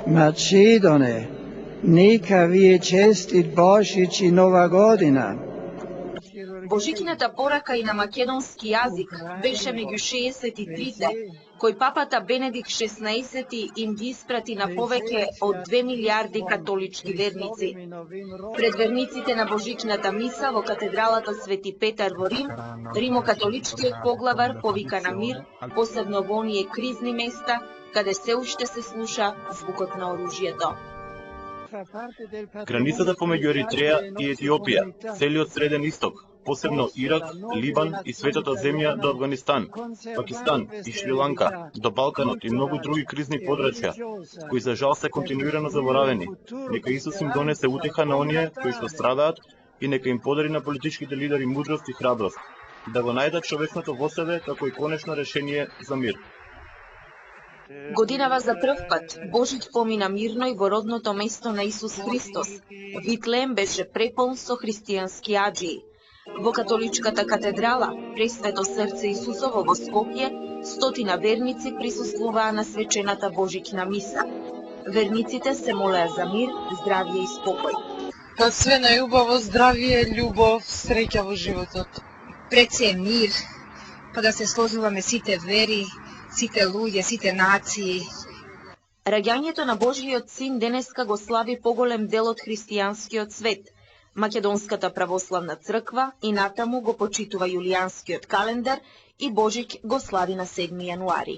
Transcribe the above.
Macedone, neka ви е честит Божич и Нова година. Божикината порака и на македонски јазик беше меѓу 63-те, кој папата Бенедикт XVI им ги испрати на повеќе од 2 милиарди католички верници. Пред верниците на Божичната миса во катедралата Свети Петар во Рим, римокатоличкиот поглавар повика на мир, посебно во оние кризни места, каде се уште се слуша звукот на оружјето. Границата помеѓу Еритреја и Етиопија, целиот Среден Исток, посебно Ирак, Либан и светата земја до Афганистан, Пакистан и Шри-Ланка, до Балканот и многу други кризни подрачја, кои за жал се континуирано заборавени. Нека Исус им донесе утеха на оние кои што страдаат и нека им подари на политичките лидери мудрост и храброст, да го најдат човечното во себе како и конечно решение за мир. Годинава за прв пат Божит помина мирно и во родното место на Исус Христос. Витлеем беше преполн со христијански аџии. Во католичката катедрала Пресвето срце Исусово во Скопје, стотина верници присуствуваа на свечената Божична миса. Верниците се молеа за мир, здравје и спокој. Па све најубаво, здравје, љубов, среќа во животот. Пред се мир, па да се сложуваме сите вери, сите луѓе, сите нации. Раѓањето на Божиот син денеска го слави поголем дел од христијанскиот свет. Македонската православна црква и натаму го почитува јулијанскиот календар и Божик го слави на 7 јануари.